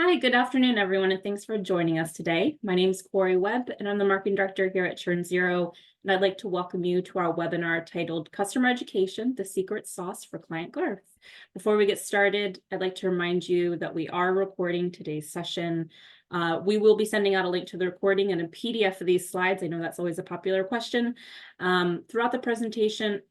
Hi, good afternoon, everyone, and thanks for joining us today. My name is Corey Webb, and I'm the Marketing Director here at Churn Zero, and I'd like to welcome you to our webinar titled Customer Education, the Secret Sauce for Client Growth. Before we get started, I'd like to remind you that we are recording today's session. We will be sending out a link to the recording and a PDF of these slides. I know that's always a popular question. Throughout the presentation,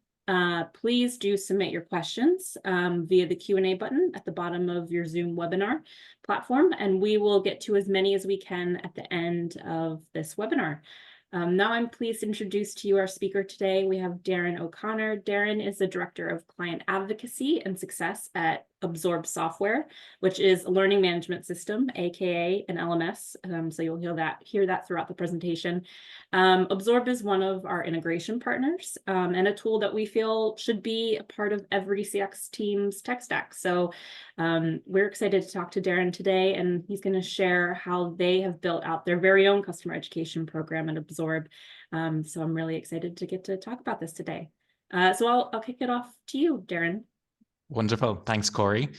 please do submit your questions via the Q&A button at the bottom of your Zoom webinar platform, and we will get to as many as we can at the end of this webinar. Now I'm pleased to introduce to you our speaker today. We have Darren O'Connor. Darren is the Director of Client Advocacy and Success at Absorb Software, which is a learning management system, aka an LMS. So you'll hear that throughout the presentation. Absorb is one of our integration partners and a tool that we feel should be a part of every CX team's tech stack. So we're excited to talk to Darren today, and he's going to share how they have built out their very own customer education program at Absorb. So I'm really excited to get to talk about this today. So I'll kick it off to you, Darren. Wonderful. Thanks, Corey.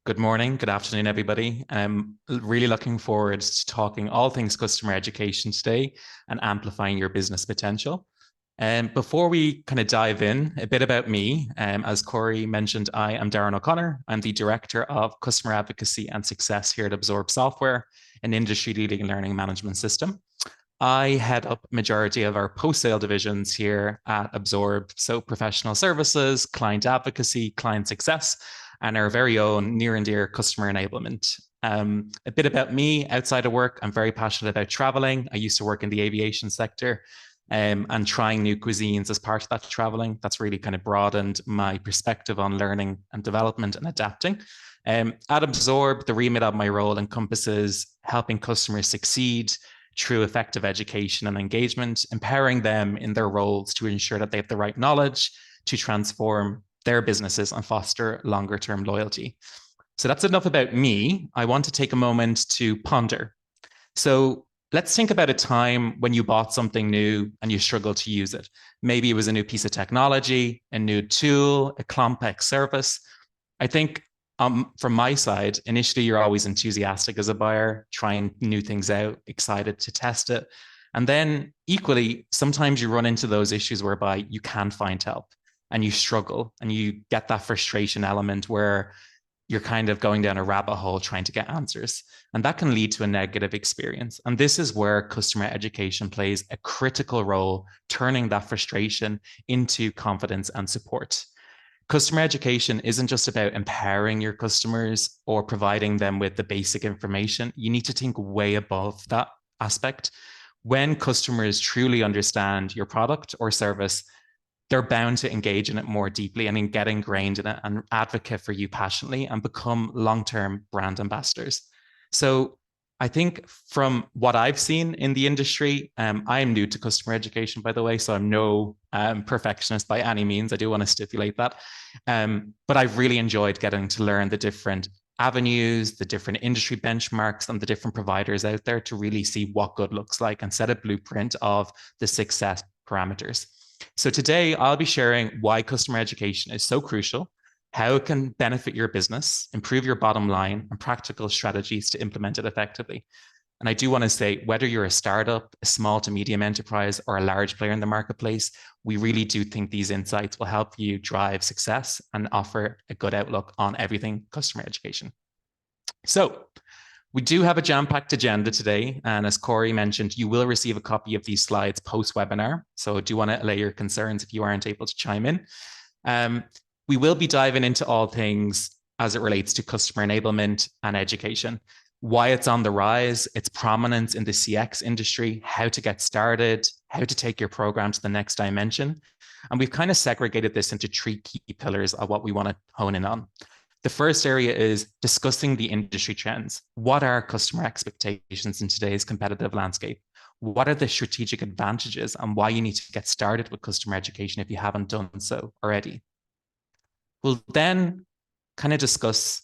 Good morning, good afternoon, everybody. I'm really looking forward to talking all things customer education today and amplifying your business potential. And before we kind of dive in, a bit about me. As Corey mentioned, I am Darren O'Connor. I'm the Director of Customer Advocacy and Success here at Absorb Software, an industry-leading learning management system. I head up majority of our post-sale divisions here at Absorb, so professional services, client advocacy, client success, and our very own near and dear customer enablement. A bit about me outside of work, I'm very passionate about traveling. I used to work in the aviation sector and trying new cuisines as part of that traveling. That's really kind of broadened my perspective on learning and development and adapting. At Absorb, the remit of my role encompasses helping customers succeed through effective education and engagement, empowering them in their roles to ensure that they have the right knowledge to transform their businesses and foster longer-term loyalty. So that's enough about me. I want to take a moment to ponder. So let's think about a time when you bought something new and you struggled to use it. Maybe it was a new piece of technology, a new tool, a complex service. I think from my side, initially, you're always enthusiastic as a buyer, trying new things out, excited to test it. And then equally, sometimes you run into those issues whereby you can't find help and you struggle and you get that frustration element where you're kind of going down a rabbit hole trying to get answers. And that can lead to a negative experience. And this is where customer education plays a critical role, turning that frustration into confidence and support. Customer education isn't just about empowering your customers or providing them with the basic information. You need to think way above that aspect. When customers truly understand your product or service, they're bound to engage in it more deeply and get ingrained in it and advocate for you passionately and become long-term brand ambassadors. So I think from what I've seen in the industry, I am new to customer education, by the way, so I'm no perfectionist by any means. I do want to stipulate that. But I've really enjoyed getting to learn the different avenues, the different industry benchmarks, and the different providers out there to really see what good looks like and set a blueprint of the success parameters. So today I'll be sharing why customer education is so crucial, how it can benefit your business, improve your bottom line, and practical strategies to implement it effectively. And I do want to say, whether you're a startup, a small to medium enterprise, or a large player in the marketplace, we really do think these insights will help you drive success and offer a good outlook on everything customer education. So we do have a jam-packed agenda today. And as Corey mentioned, you will receive a copy of these slides post-webinar. So I do want to allay your concerns if you aren't able to chime in. We will be diving into all things as it relates to customer enablement and education, why it's on the rise, its prominence in the CX industry, how to get started, how to take your program to the next dimension. And we've kind of segregated this into three key pillars of what we want to hone in on. The first area is discussing the industry trends. What are customer expectations in today's competitive landscape? What are the strategic advantages and why you need to get started with customer education if you haven't done so already? We'll then kind of discuss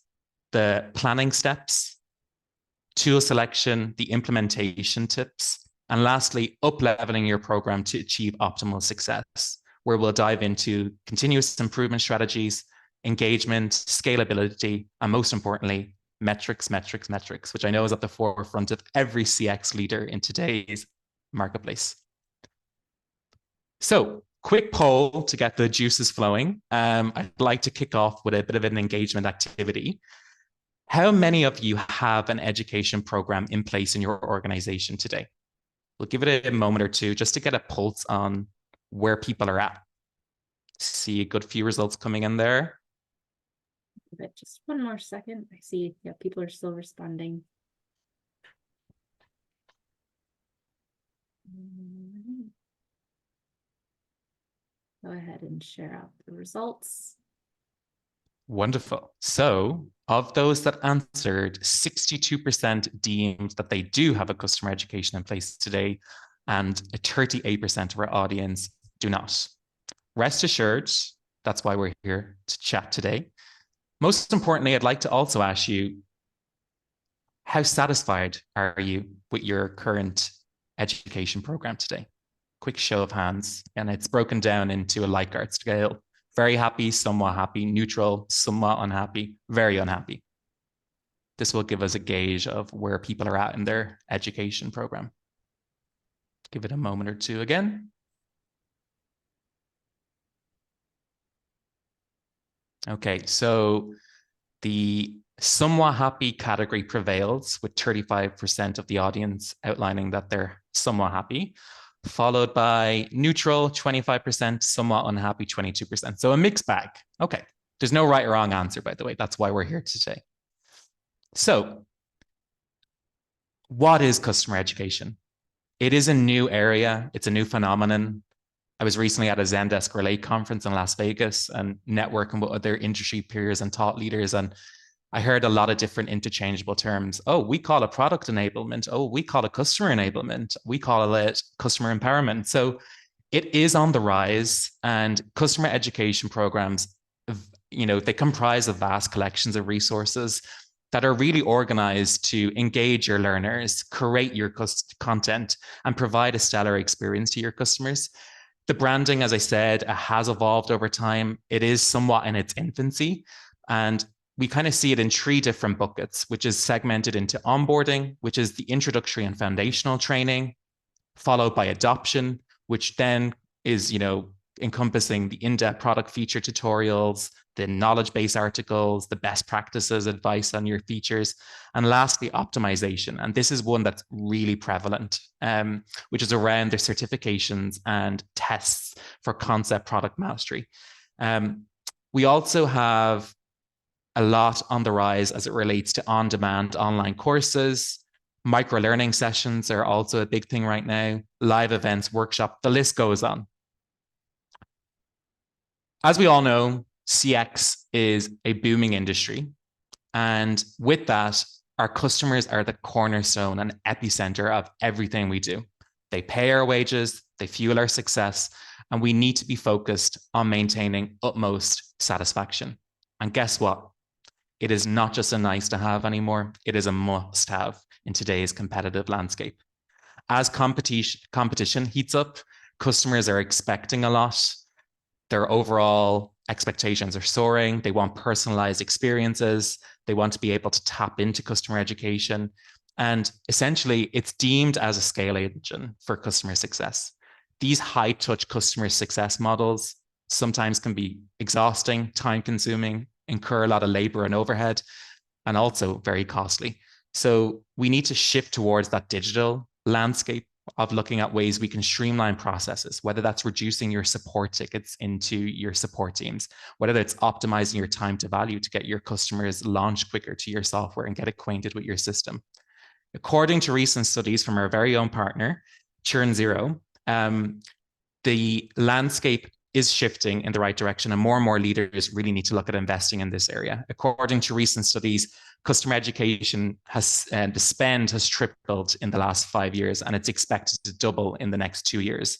the planning steps, tool selection, the implementation tips, and lastly, up-leveling your program to achieve optimal success, where we'll dive into continuous improvement strategies, engagement, scalability, and most importantly, metrics, metrics, metrics, which I know is at the forefront of every CX leader in today's marketplace. So, quick poll to get the juices flowing. I'd like to kick off with a bit of an engagement activity. How many of you have an education program in place in your organization today? We'll give it a moment or two just to get a pulse on where people are at. See a good few results coming in there. Give it just one more second. I see, yeah, people are still responding. Go ahead and share out the results. Wonderful. So of those that answered, 62% deemed that they do have a customer education in place today, and 38% of our audience do not. Rest assured, that's why we're here to chat today. Most importantly, I'd like to also ask you, how satisfied are you with your current education program today? Quick show of hands, and it's broken down into a Likert scale. Very happy, somewhat happy, neutral, somewhat unhappy, very unhappy. This will give us a gauge of where people are at in their education program. Give it a moment or two again. Okay, so the somewhat happy category prevails with 35% of the audience outlining that they're somewhat happy, followed by neutral, 25%, somewhat unhappy, 22%. So a mixed bag. Okay, there's no right or wrong answer, by the way. That's why we're here today. So what is customer education? It is a new area. It's a new phenomenon. I was recently at a Zendesk Relay conference in Las Vegas and networking with other industry peers and thought leaders. And I heard a lot of different interchangeable terms. Oh, we call it product enablement. Oh, we call it customer enablement. We call it customer empowerment. So it is on the rise, and customer education programs, they comprise of vast collections of resources that are really organized to engage your learners, create your content, and provide a stellar experience to your customers. The branding, as I said, has evolved over time. It is somewhat in its infancy, and we kind of see it in 3 different buckets, which is segmented into onboarding, which is the introductory and foundational training, followed by adoption, which then is, encompassing the in-depth product feature tutorials, the knowledge base articles, the best practices, advice on your features, and lastly, optimization. And this is one that's really prevalent, which is around their certifications and tests for concept product mastery. We also have a lot on the rise as it relates to on-demand online courses. Micro-learning sessions are also a big thing right now. Live events, workshop, the list goes on. As we all know, CX is a booming industry. And with that, our customers are the cornerstone and epicenter of everything we do. They pay our wages, they fuel our success, and we need to be focused on maintaining utmost satisfaction. And guess what? It is not just a nice to have anymore. It is a must have in today's competitive landscape. As competition heats up, customers are expecting a lot. Their overall expectations are soaring. They want personalized experiences. They want to be able to tap into customer education. And essentially, it's deemed as a scale engine for customer success. These high-touch customer success models sometimes can be exhausting, time-consuming, incur a lot of labor and overhead, and also very costly. So we need to shift towards that digital landscape of looking at ways we can streamline processes, whether that's reducing your support tickets into your support teams, whether that's optimizing your time to value to get your customers launched quicker to your software and get acquainted with your system. According to recent studies from our very own partner, Churn Zero, the landscape is shifting in the right direction, and more leaders really need to look at investing in this area. According to recent studies, customer education the spend has tripled in the last 5 years, and it's expected to double in the next 2 years.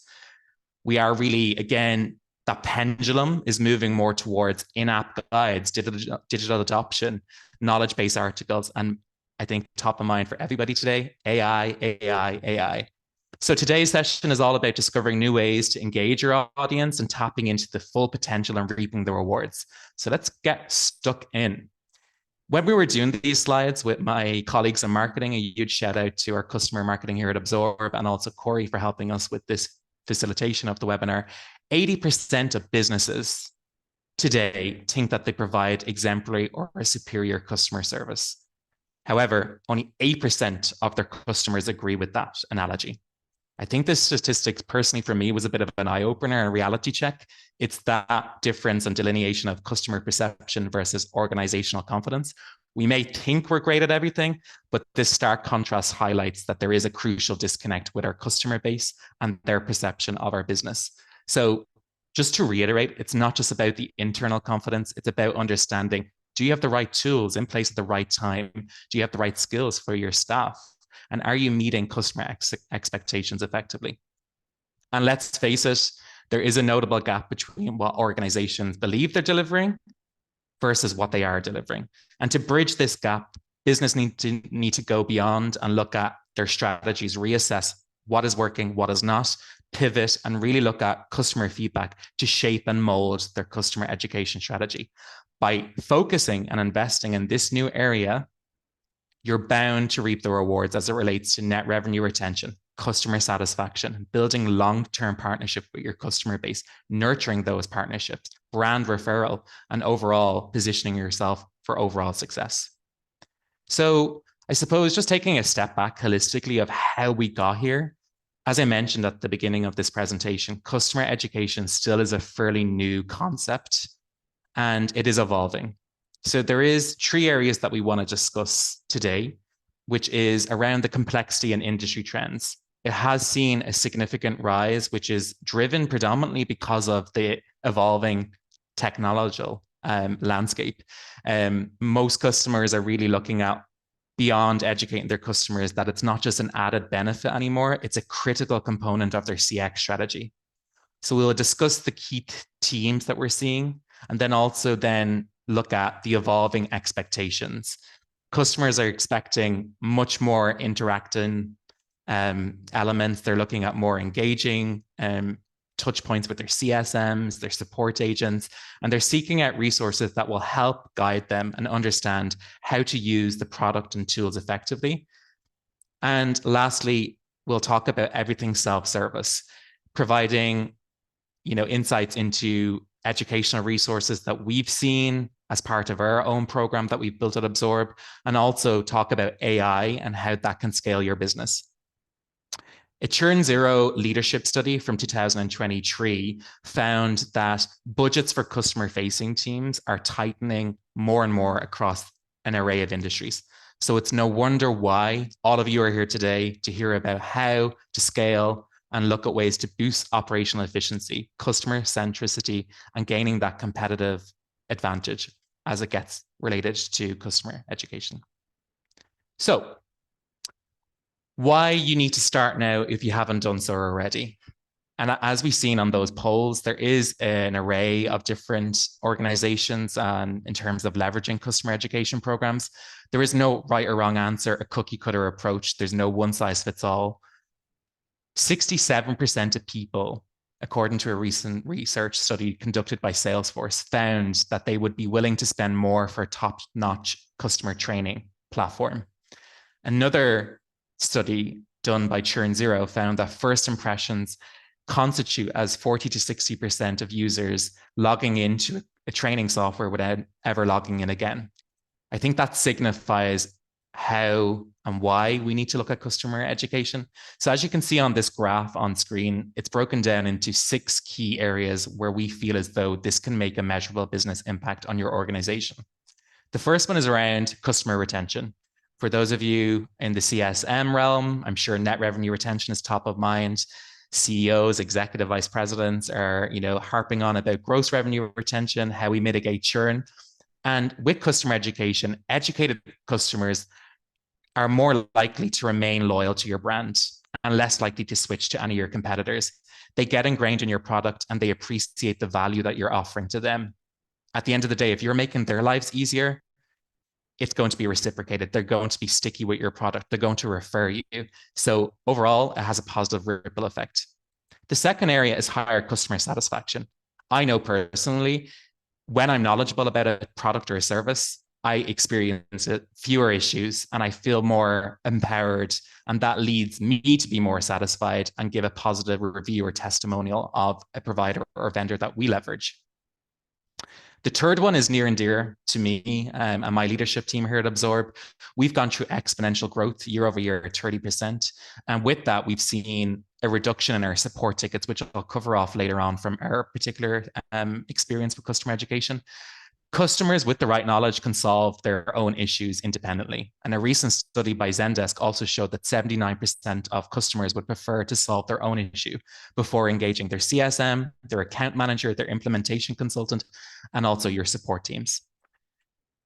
We are really, again, that pendulum is moving more towards in-app guides, digital adoption, knowledge-based articles, and I think top of mind for everybody today, AI. So today's session is all about discovering new ways to engage your audience and tapping into the full potential and reaping the rewards. So let's get stuck in. When we were doing these slides with my colleagues in marketing, a huge shout out to our customer marketing here at Absorb and also Corey for helping us with this facilitation of the webinar. 80% of businesses today think that they provide exemplary or a superior customer service. However, only 8% of their customers agree with that analogy. I think this statistic personally for me was a bit of an eye-opener and a reality check. It's that difference and delineation of customer perception versus organizational confidence. We may think we're great at everything, but this stark contrast highlights that there is a crucial disconnect with our customer base and their perception of our business. So just to reiterate, it's not just about the internal confidence, it's about understanding, do you have the right tools in place at the right time? Do you have the right skills for your staff? And are you meeting customer expectations effectively? And let's face it, there is a notable gap between what organizations believe they're delivering versus what they are delivering. And to bridge this gap, business need to go beyond and look at their strategies, reassess what is working, what is not, pivot, and really look at customer feedback to shape and mold their customer education strategy. By focusing and investing in this new area, you're bound to reap the rewards as it relates to net revenue retention, customer satisfaction, building long-term partnership with your customer base, nurturing those partnerships, brand referral, and overall positioning yourself for overall success. So I suppose just taking a step back holistically of how we got here, as I mentioned at the beginning of this presentation, customer education still is a fairly new concept and it is evolving. So there is 3 areas that we want to discuss today, which is around the complexity and industry trends. It has seen a significant rise, which is driven predominantly because of the evolving technological landscape. Most customers are really looking at beyond educating their customers that it's not just an added benefit anymore, it's a critical component of their CX strategy. So we'll discuss the key themes that we're seeing, and then also look at the evolving expectations. Customers are expecting much more interacting elements. They're looking at more engaging touch points with their CSMs, their support agents, and they're seeking out resources that will help guide them and understand how to use the product and tools effectively. And lastly, we'll talk about everything self-service, providing insights into educational resources that we've seen as part of our own program that we've built at Absorb, and also talk about AI and how that can scale your business. A Churn Zero leadership study from 2023 found that budgets for customer-facing teams are tightening more and more across an array of industries. So it's no wonder why all of you are here today to hear about how to scale and look at ways to boost operational efficiency, customer centricity, and gaining that competitive advantage as it gets related to customer education. So why you need to start now if you haven't done so already. And as we've seen on those polls, there is an array of different organizations in terms of leveraging customer education programs. There is no right or wrong answer, a cookie cutter approach. There's no one size fits all. 67% of people, according to a recent research study conducted by Salesforce, found that they would be willing to spend more for a top-notch customer training platform. Another study done by Churn Zero found that first impressions constitute as 40 to 60% of users logging into a training software without ever logging in again. I think that signifies how and why we need to look at customer education. So as you can see on this graph on screen, it's broken down into 6 key areas where we feel as though this can make a measurable business impact on your organization. The first one is around customer retention. For those of you in the CSM realm, I'm sure net revenue retention is top of mind. CEOs, executive vice presidents are, harping on about gross revenue retention, how we mitigate churn. And with customer education, educated customers are more likely to remain loyal to your brand and less likely to switch to any of your competitors. They get ingrained in your product and they appreciate the value that you're offering to them. At the end of the day, if you're making their lives easier, it's going to be reciprocated. They're going to be sticky with your product. They're going to refer you. So overall, it has a positive ripple effect. The second area is higher customer satisfaction. I know personally, when I'm knowledgeable about a product or a service, I experience fewer issues and I feel more empowered. And that leads me to be more satisfied and give a positive review or testimonial of a provider or vendor that we leverage. The third one is near and dear to me and my leadership team here at Absorb. We've gone through exponential growth year over year, 30%. And with that, we've seen a reduction in our support tickets, which I'll cover off later on from our particular experience with customer education. Customers with the right knowledge can solve their own issues independently. And a recent study by Zendesk also showed that 79% of customers would prefer to solve their own issue before engaging their CSM, their account manager, their implementation consultant, and also your support teams.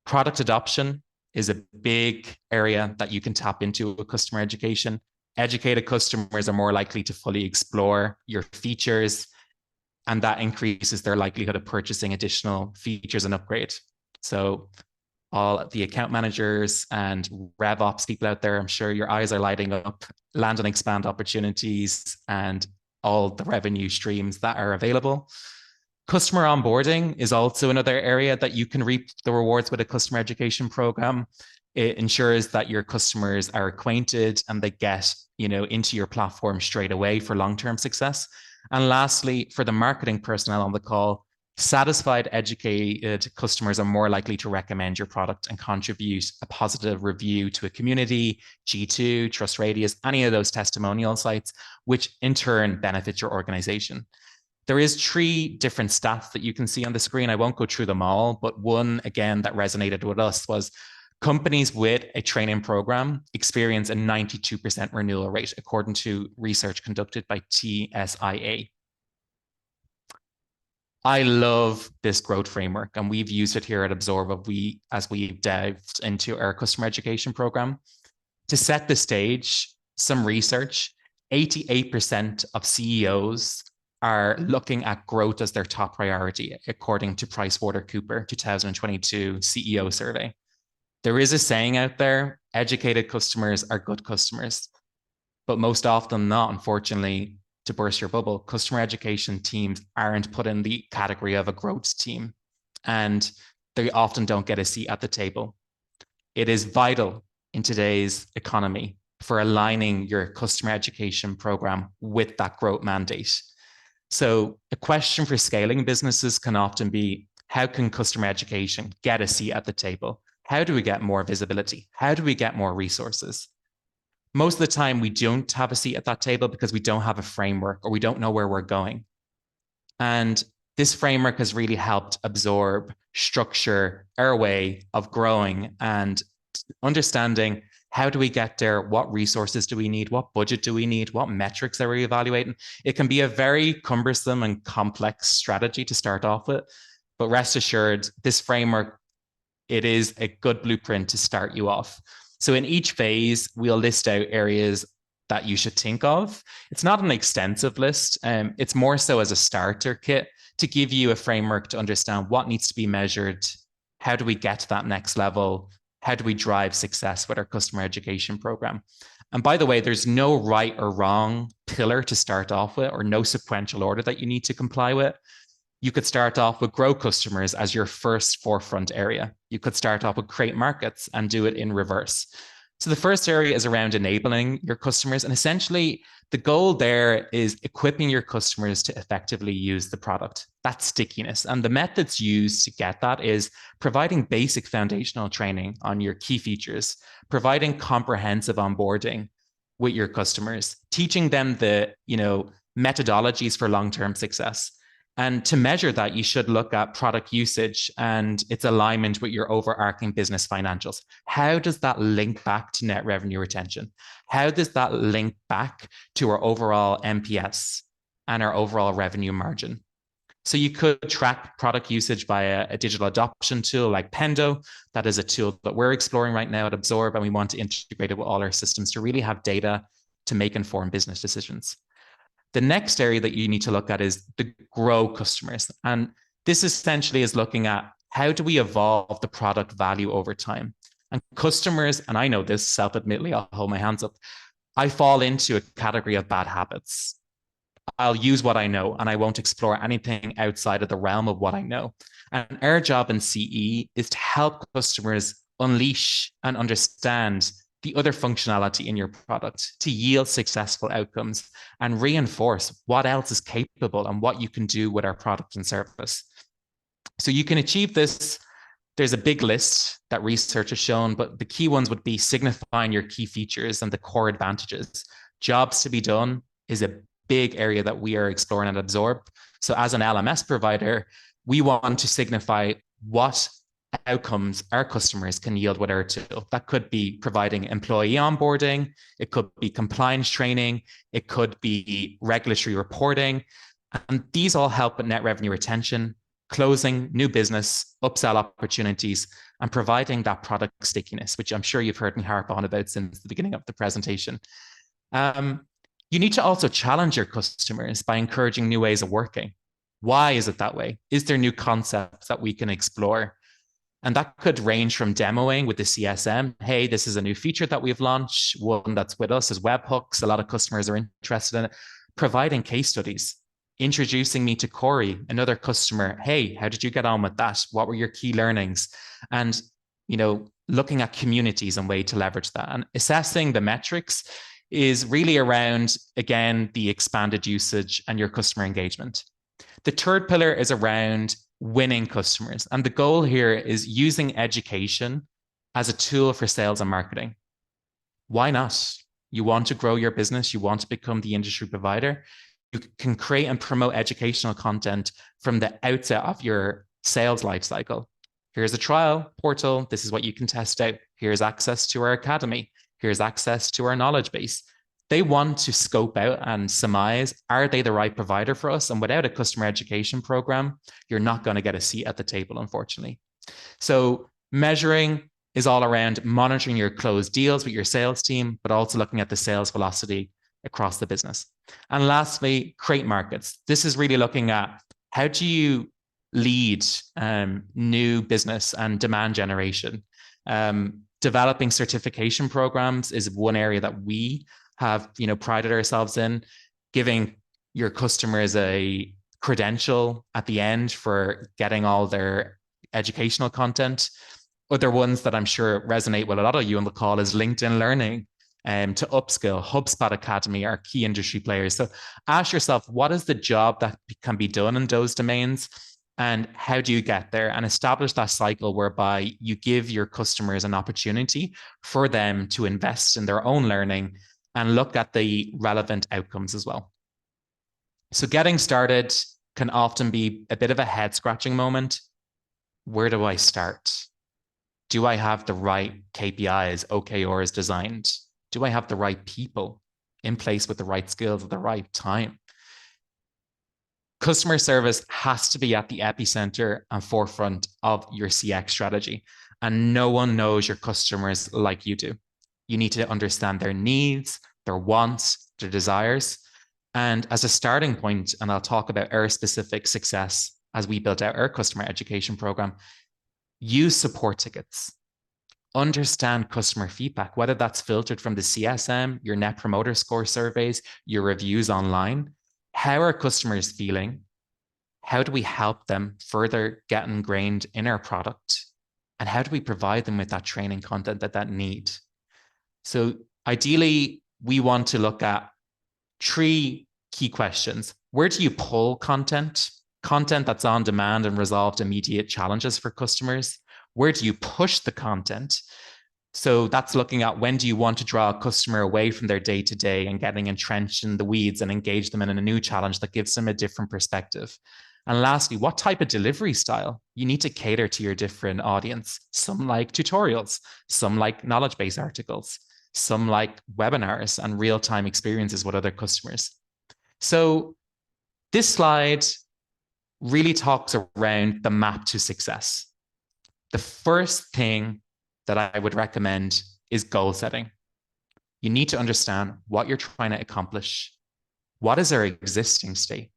Product adoption is a big area that you can tap into with customer education. Educated customers are more likely to fully explore your features, and that increases their likelihood of purchasing additional features and upgrade. So all the account managers and RevOps people out there, I'm sure your eyes are lighting up, land and expand opportunities and all the revenue streams that are available. Customer onboarding is also another area that you can reap the rewards with a customer education program. It ensures that your customers are acquainted and they get, into your platform straight away for long-term success. And lastly, for the marketing personnel on the call, satisfied, educated customers are more likely to recommend your product and contribute a positive review to a community, G2, Trust Radius, any of those testimonial sites, which in turn benefits your organization. There is 3 different stats that you can see on the screen. I won't go through them all, but one, again, that resonated with us was companies with a training program experience a 92% renewal rate, according to research conducted by TSIA. I love this growth framework, and we've used it here at Absorb as we've dived into our customer education program. To set the stage, some research, 88% of CEOs are looking at growth as their top priority, according to PricewaterhouseCoopers 2022 CEO survey. There is a saying out there, educated customers are good customers, but most often not, unfortunately, to burst your bubble, customer education teams aren't put in the category of a growth team, and they often don't get a seat at the table. It is vital in today's economy for aligning your customer education program with that growth mandate. So a question for scaling businesses can often be, how can customer education get a seat at the table? How do we get more visibility? How do we get more resources? Most of the time, we don't have a seat at that table because we don't have a framework or we don't know where we're going. And this framework has really helped Absorb, structure our way of growing and understanding, how do we get there? What resources do we need? What budget do we need? What metrics are we evaluating? It can be a very cumbersome and complex strategy to start off with, but rest assured, this framework, it is a good blueprint to start you off. So in each phase, we'll list out areas that you should think of. It's not an extensive list. It's more so as a starter kit to give you a framework to understand what needs to be measured. How do we get to that next level? How do we drive success with our customer education program? And by the way, there's no right or wrong pillar to start off with or no sequential order that you need to comply with. You could start off with grow customers as your first forefront area. You could start off with create markets and do it in reverse. So the first area is around enabling your customers. And essentially, the goal there is equipping your customers to effectively use the product. That's stickiness. And the methods used to get that is providing basic foundational training on your key features, providing comprehensive onboarding with your customers, teaching them the methodologies for long-term success. And to measure that, you should look at product usage and its alignment with your overarching business financials. How does that link back to net revenue retention? How does that link back to our overall NPS and our overall revenue margin? So you could track product usage via a digital adoption tool like Pendo. That is a tool that we're exploring right now at Absorb, and we want to integrate it with all our systems to really have data to make informed business decisions. The next area that you need to look at is the grow customers. And this essentially is looking at how do we evolve the product value over time? And customers, and I know this self-admittedly, I'll hold my hands up, I fall into a category of bad habits. I'll use what I know and I won't explore anything outside of the realm of what I know. And our job in CE is to help customers unleash and understand the other functionality in your product to yield successful outcomes and reinforce what else is capable and what you can do with our product and service. So you can achieve this. There's a big list that research has shown, but the key ones would be signifying your key features and the core advantages. Jobs to be done is a big area that we are exploring and absorb. So as an LMS provider, we want to signify what outcomes our customers can yield with our tool. That could be providing employee onboarding, it could be compliance training, it could be regulatory reporting. And these all help with net revenue retention, closing new business, upsell opportunities, and providing that product stickiness, which I'm sure you've heard me harp on about since the beginning of the presentation. You need to also challenge your customers by encouraging new ways of working. Why is it that way? Is there new concepts that we can explore? And that could range from demoing with the CSM. Hey, this is a new feature that we've launched. One that's with us is webhooks. A lot of customers are interested in it. Providing case studies, introducing me to Corey, another customer. Hey, how did you get on with that? What were your key learnings? And, looking at communities and way to leverage that. And assessing the metrics is really around, again, the expanded usage and your customer engagement. The third pillar is around winning customers. And the goal here is using education as a tool for sales and marketing. Why not? You want to grow your business, you want to become the industry provider. You can create and promote educational content from the outset of your sales lifecycle. Here's a trial portal. This is what you can test out. Here's access to our academy. Here's access to our knowledge base. They want to scope out and surmise, are they the right provider for us? And without a customer education program, you're not going to get a seat at the table, unfortunately. So measuring is all around monitoring your closed deals with your sales team, but also looking at the sales velocity across the business. And lastly, create markets. This is really looking at how do you lead new business and demand generation. Developing certification programs is one area that we have prided ourselves in, giving your customers a credential at the end for getting all their educational content. Other ones that I'm sure resonate with a lot of you on the call is LinkedIn Learning, to upskill. HubSpot Academy are key industry players. So ask yourself, what is the job that can be done in those domains? And how do you get there? And establish that cycle whereby you give your customers an opportunity for them to invest in their own learning and look at the relevant outcomes as well. So getting started can often be a bit of a head scratching moment. Where do I start? Do I have the right KPIs, OKRs designed? Do I have the right people in place with the right skills at the right time? Customer service has to be at the epicenter and forefront of your CX strategy. And no one knows your customers like you do. You need to understand their needs, their wants, their desires. And as a starting point, and I'll talk about our specific success as we built out our customer education program, use support tickets. Understand customer feedback, whether that's filtered from the CSM, your net promoter score surveys, your reviews online. How are customers feeling? How do we help them further get ingrained in our product? And how do we provide them with that training content that need? So ideally, we want to look at 3 key questions. Where do you pull content? Content that's on demand and resolved immediate challenges for customers. Where do you push the content? So that's looking at when do you want to draw a customer away from their day-to-day and getting entrenched in the weeds and engage them in a new challenge that gives them a different perspective. And lastly, what type of delivery style? You need to cater to your different audience. Some like tutorials, some like knowledge base articles, some like webinars and real-time experiences with other customers. So this slide really talks around the map to success. The first thing that I would recommend is goal setting. You need to understand what you're trying to accomplish. What is our existing state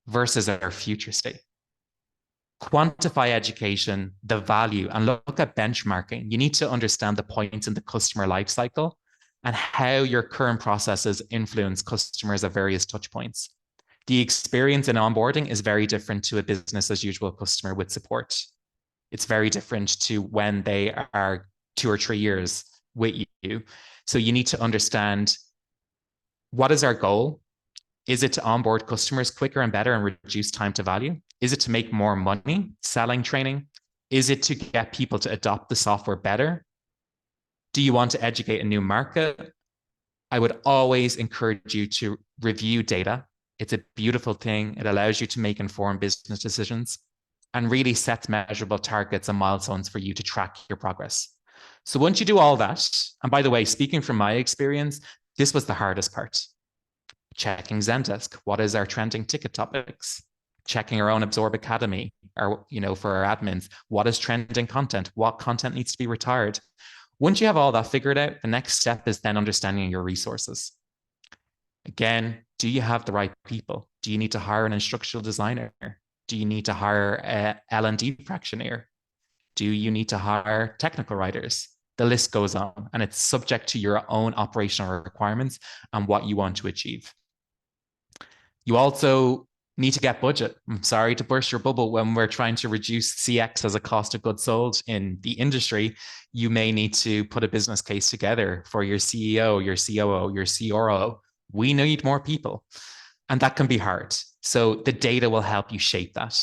versus our future state? Quantify education, the value, and look at benchmarking. You need to understand the points in the customer lifecycle and how your current processes influence customers at various touch points. The experience in onboarding is very different to a business as usual customer with support. It's very different to when they are 2 or 3 years with you. So you need to understand, what is our goal? Is it to onboard customers quicker and better and reduce time to value? Is it to make more money selling training? Is it to get people to adopt the software better? Do you want to educate a new market? I would always encourage you to review data. It's a beautiful thing. It allows you to make informed business decisions and really sets measurable targets and milestones for you to track your progress. So once you do all that, and by the way, speaking from my experience, this was the hardest part. Checking Zendesk. What is our trending ticket topics? Checking our own Absorb Academy, or, for our admins, what is trending content? What content needs to be retired? Once you have all that figured out, the next step is then understanding your resources. Again, do you have the right people? Do you need to hire an instructional designer? Do you need to hire a L&D practitioner? Do you need to hire technical writers? The list goes on, and it's subject to your own operational requirements and what you want to achieve. You also need to get budget. I'm sorry to burst your bubble. When we're trying to reduce CX as a cost of goods sold in the industry, you may need to put a business case together for your CEO, your COO, your CRO. We need more people, and that can be hard. So the data will help you shape that.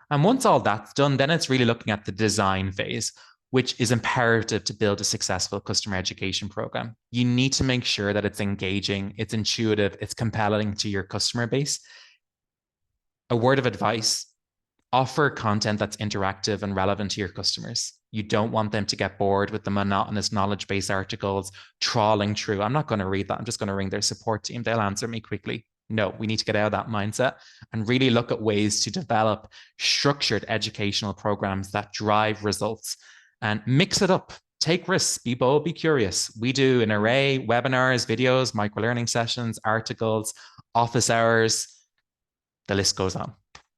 And once all that's done, then it's really looking at the design phase, which is imperative to build a successful customer education program. You need to make sure that it's engaging, it's intuitive, it's compelling to your customer base. A word of advice: offer content that's interactive and relevant to your customers. You don't want them to get bored with the monotonous knowledge-based articles trawling through. I'm not going to read that. I'm just going to ring their support team. They'll answer me quickly. No, we need to get out of that mindset and really look at ways to develop structured educational programs that drive results and mix it up. Take risks, be bold, be curious. We do an array: webinars, videos, micro-learning sessions, articles, office hours. The list goes on.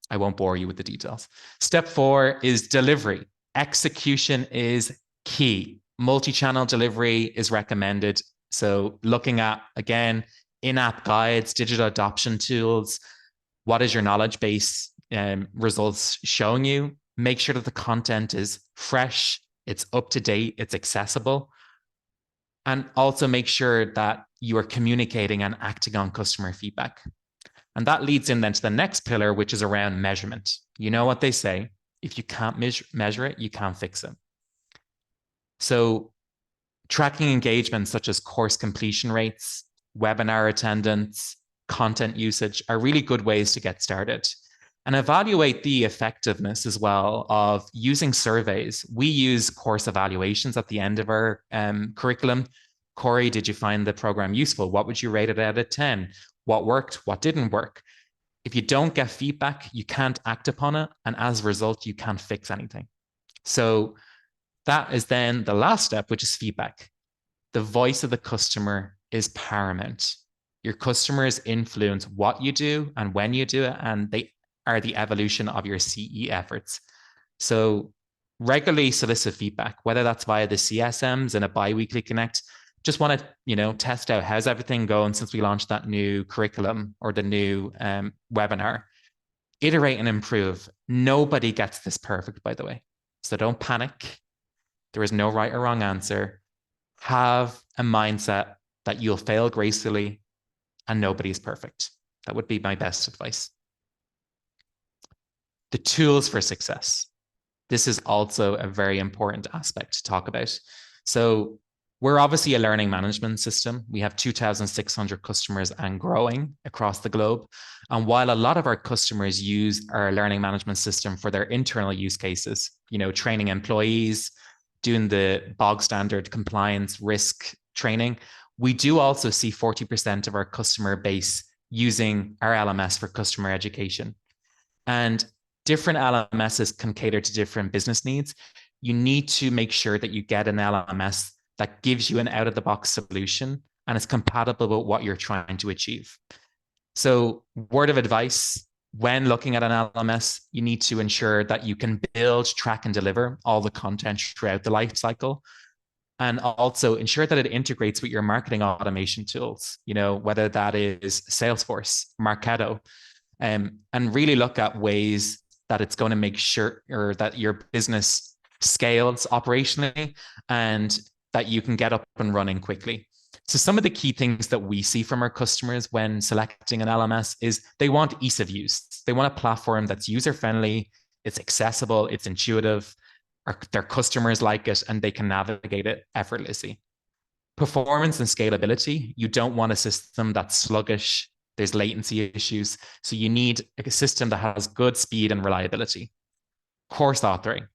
I won't bore you with the details. Step 4 is delivery. Execution is key. Multi-channel delivery is recommended. So looking at, again, in-app guides, digital adoption tools. What is your knowledge base results showing you? Make sure that the content is fresh, it's up to date, it's accessible. And also make sure that you are communicating and acting on customer feedback. And that leads in then to the next pillar, which is around measurement. You know what they say: if you can't measure it, you can't fix it. So tracking engagements such as course completion rates, webinar attendance, content usage are really good ways to get started. And evaluate the effectiveness as well of using surveys. We use course evaluations at the end of our curriculum. Corey, did you find the program useful? What would you rate it out of 10? What worked? What didn't work? If you don't get feedback, you can't act upon it. And as a result, you can't fix anything. So that is then the last step, which is feedback. The voice of the customer is paramount. Your customers influence what you do and when you do it, and they are the evolution of your CE efforts. So regularly solicit feedback, whether that's via the CSMs and a bi-weekly connect. Just want to, test out, how's everything going since we launched that new curriculum or the new webinar. Iterate and improve. Nobody gets this perfect, by the way. So don't panic. There is no right or wrong answer. Have a mindset that you'll fail gracefully and nobody is perfect. That would be my best advice. The tools for success. This is also a very important aspect to talk about. So we're obviously a learning management system. We have 2,600 customers and growing across the globe. And while a lot of our customers use our learning management system for their internal use cases, training employees, doing the bog standard compliance risk training, we do also see 40% of our customer base using our LMS for customer education. And different LMSs can cater to different business needs. You need to make sure that you get an LMS that gives you an out-of-the-box solution and is compatible with what you're trying to achieve. So, word of advice: when looking at an LMS, you need to ensure that you can build, track, and deliver all the content throughout the life cycle. And also ensure that it integrates with your marketing automation tools, whether that is Salesforce, Marketo. and really look at ways that it's going to make sure or that your business scales operationally and that you can get up and running quickly. So some of the key things that we see from our customers when selecting an LMS is they want ease of use. They want a platform that's user-friendly, it's accessible, it's intuitive, their customers like it, and they can navigate it effortlessly. Performance and scalability, you don't want a system that's sluggish, there's latency issues, so you need a system that has good speed and reliability. Course authoring.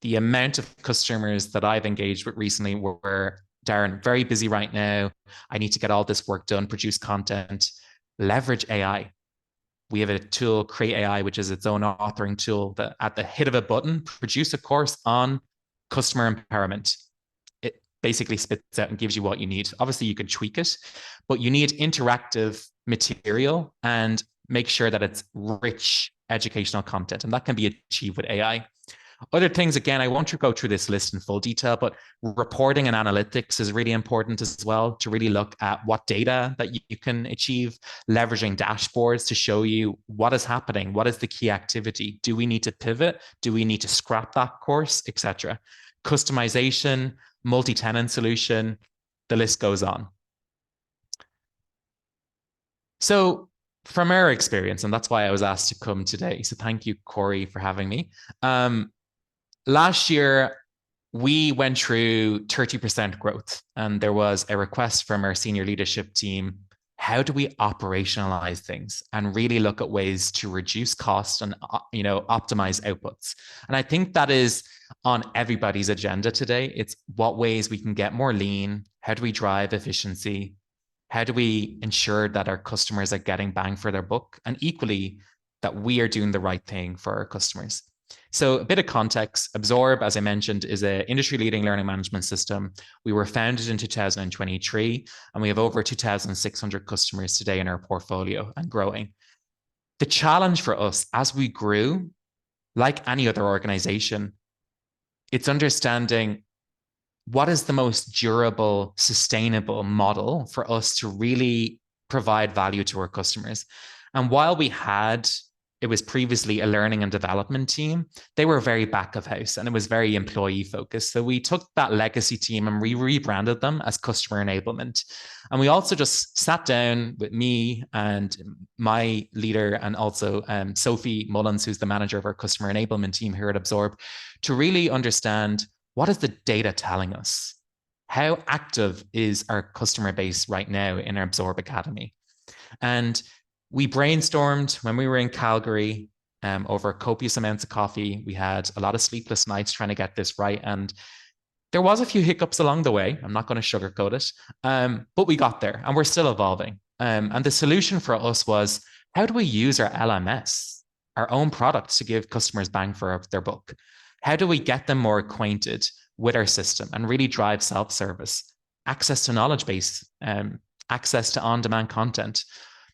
The amount of customers that I've engaged with recently were, Darren, very busy right now. I need to get all this work done, produce content, leverage AI. We have a tool, Create AI, which is its own authoring tool that at the hit of a button, produce a course on customer empowerment. It basically spits out and gives you what you need. Obviously, you can tweak it, but you need interactive material and make sure that it's rich educational content. And that can be achieved with AI. Other things, again, I won't go through this list in full detail, but reporting and analytics is really important as well to really look at what data that you can achieve, leveraging dashboards to show you what is happening, what is the key activity, do we need to pivot, do we need to scrap that course, etc. Customization, multi-tenant solution, the list goes on. So from our experience, and that's why I was asked to come today, so thank you, Corey, for having me. Last year, we went through 30% growth, and there was a request from our senior leadership team. How do we operationalize things and really look at ways to reduce costs and optimize outputs? And I think that is on everybody's agenda today. It's what ways we can get more lean. How do we drive efficiency? How do we ensure that our customers are getting bang for their buck? And equally, that we are doing the right thing for our customers. So a bit of context, Absorb, as I mentioned, is an industry-leading learning management system. We were founded in 2023, and we have over 2,600 customers today in our portfolio and growing. The challenge for us as we grew, like any other organization, it's understanding what is the most durable, sustainable model for us to really provide value to our customers. And while it was previously a learning and development team, they were very back of house and it was very employee focused. So we took that legacy team and we rebranded them as customer enablement. And we also just sat down with me and my leader and also Sophie Mullins, who's the manager of our customer enablement team here at Absorb, to really understand what is the data telling us? How active is our customer base right now in our Absorb Academy? And we brainstormed when we were in Calgary over copious amounts of coffee. We had a lot of sleepless nights trying to get this right. And there was a few hiccups along the way. I'm not going to sugarcoat it, but we got there and we're still evolving. And the solution for us was, how do we use our LMS, our own products, to give customers bang for their buck? How do we get them more acquainted with our system and really drive self-service, access to knowledge base, access to on-demand content?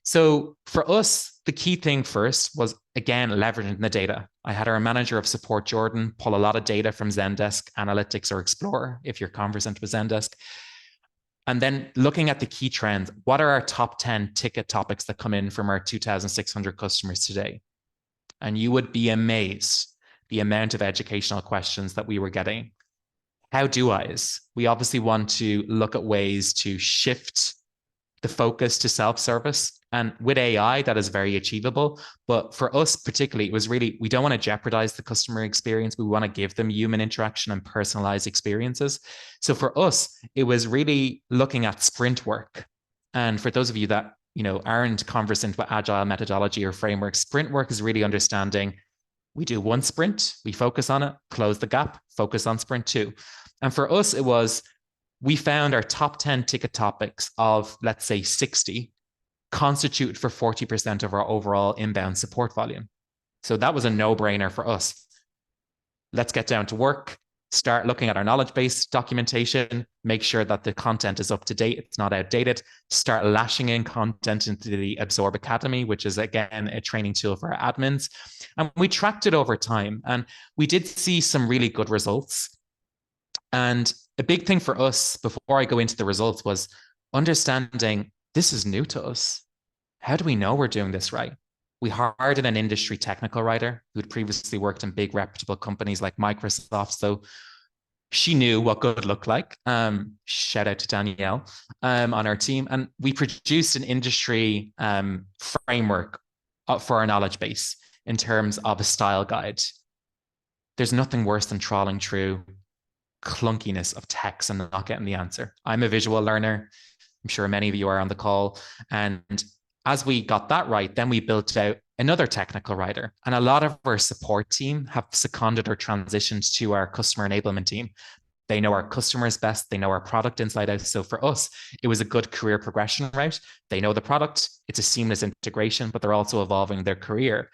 So for us, the key thing first was, again, leveraging the data. I had our manager of support, Jordan, pull a lot of data from Zendesk, Analytics, or Explorer, if you're conversant with Zendesk. And then looking at the key trends, what are our top 10 ticket topics that come in from our 2,600 customers today? And you would be amazed the amount of educational questions that we were getting. How do I's? We obviously want to look at ways to shift the focus to self-service. And with AI, that is very achievable. But for us particularly, it was really, we don't want to jeopardize the customer experience. We want to give them human interaction and personalized experiences. So for us, it was really looking at sprint work. And for those of you that aren't conversant with agile methodology or framework, sprint work is really understanding we do one sprint, we focus on it, close the gap, focus on sprint 2. And for us, it was, we found our top 10 ticket topics of, let's say, 60 constitute for 40% of our overall inbound support volume. So that was a no-brainer for us. Let's get down to work, start looking at our knowledge base documentation, make sure that the content is up to date, it's not outdated, start lashing in content into the Absorb Academy, which is, again, a training tool for our admins. And we tracked it over time, and we did see some really good results. And a big thing for us, before I go into the results, was understanding this is new to us. How do we know we're doing this right? We hired an industry technical writer who had previously worked in big reputable companies like Microsoft. So she knew what good looked like. Shout out to Danielle on our team. And we produced an industry framework for our knowledge base in terms of a style guide. There's nothing worse than trawling through clunkiness of text and not getting the answer. I'm a visual learner. I'm sure many of you are on the call. And as we got that right, then we built out another technical writer. And a lot of our support team have seconded or transitioned to our customer enablement team. They know our customers best. They know our product inside out. So for us, it was a good career progression route. They know the product. It's a seamless integration, but they're also evolving their career.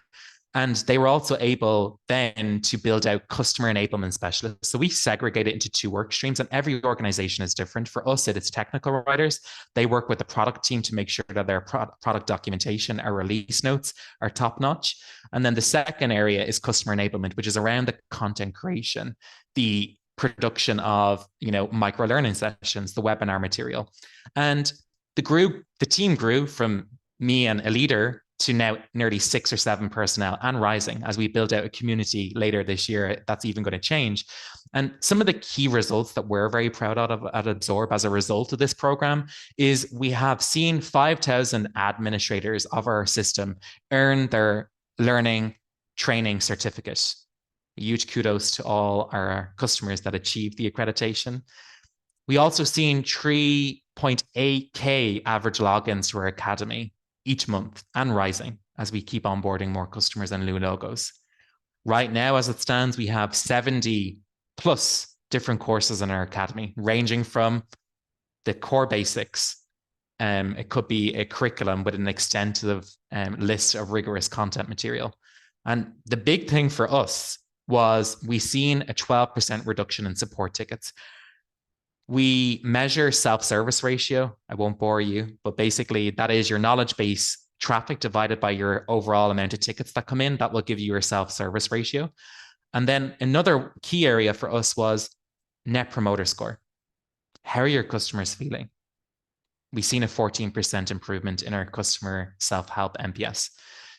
And they were also able then to build out customer enablement specialists. So we segregate it into 2 work streams, and every organization is different. For us, it's technical writers. They work with the product team to make sure that their product documentation, our release notes are top notch. And then the second area is customer enablement, which is around the content creation, the production of, micro learning sessions, the webinar material. And the team grew from me and a leader to now nearly 6 or 7 personnel and rising as we build out a community later this year. That's even going to change. And some of the key results that we're very proud of at Absorb as a result of this program is we have seen 5,000 administrators of our system earn their learning training certificate. A huge kudos to all our customers that achieved the accreditation. We also seen 3.8K average logins to our academy each month and rising as we keep onboarding more customers and new logos. Right now, as it stands, we have 70 plus different courses in our academy, ranging from the core basics. It could be a curriculum with an extensive list of rigorous content material. And the big thing for us was we seen a 12% reduction in support tickets. We measure self-service ratio. I won't bore you, but basically that is your knowledge base traffic divided by your overall amount of tickets that come in. That will give you your self-service ratio. And then another key area for us was net promoter score. How are your customers feeling? We've seen a 14% improvement in our customer self-help NPS.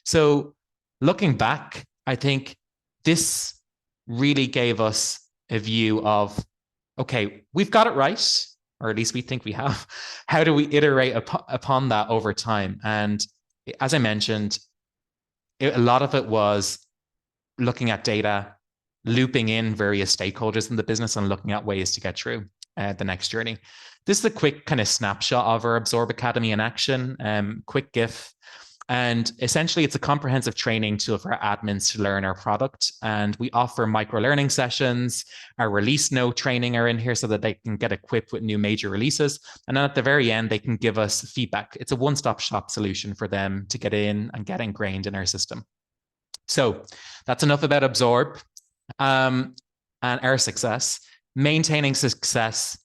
So looking back, I think this really gave us a view of, okay, we've got it right, or at least we think we have. How do we iterate upon that over time? And as I mentioned, a lot of it was looking at data, looping in various stakeholders in the business and looking at ways to get through the next journey. This is a quick kind of snapshot of our Absorb Academy in action, quick GIF. And essentially, it's a comprehensive training tool for our admins to learn our product. And we offer micro learning sessions. Our release note training are in here so that they can get equipped with new major releases. And then at the very end, they can give us feedback. It's a one-stop shop solution for them to get in and get ingrained in our system. So that's enough about Absorb and our success. Maintaining success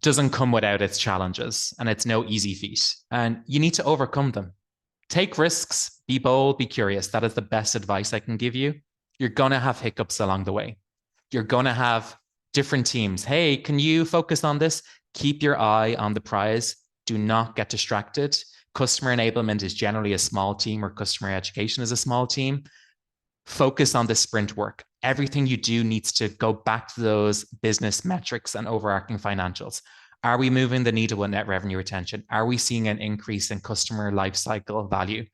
doesn't come without its challenges, and it's no easy feat. And you need to overcome them. Take risks, be bold, be curious. That is the best advice I can give you. You're going to have hiccups along the way. You're going to have different teams. Hey, can you focus on this? Keep your eye on the prize. Do not get distracted. Customer enablement is generally a small team, or customer education is a small team. Focus on the sprint work. Everything you do needs to go back to those business metrics and overarching financials. Are we moving the needle with net revenue retention? Are we seeing an increase in customer lifecycle value?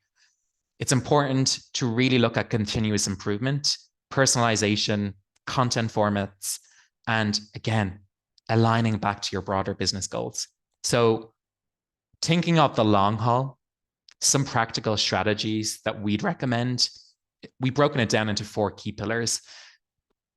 It's important to really look at continuous improvement, personalization, content formats, and again, aligning back to your broader business goals. So thinking of the long haul, some practical strategies that we'd recommend, we've broken it down into 4 key pillars.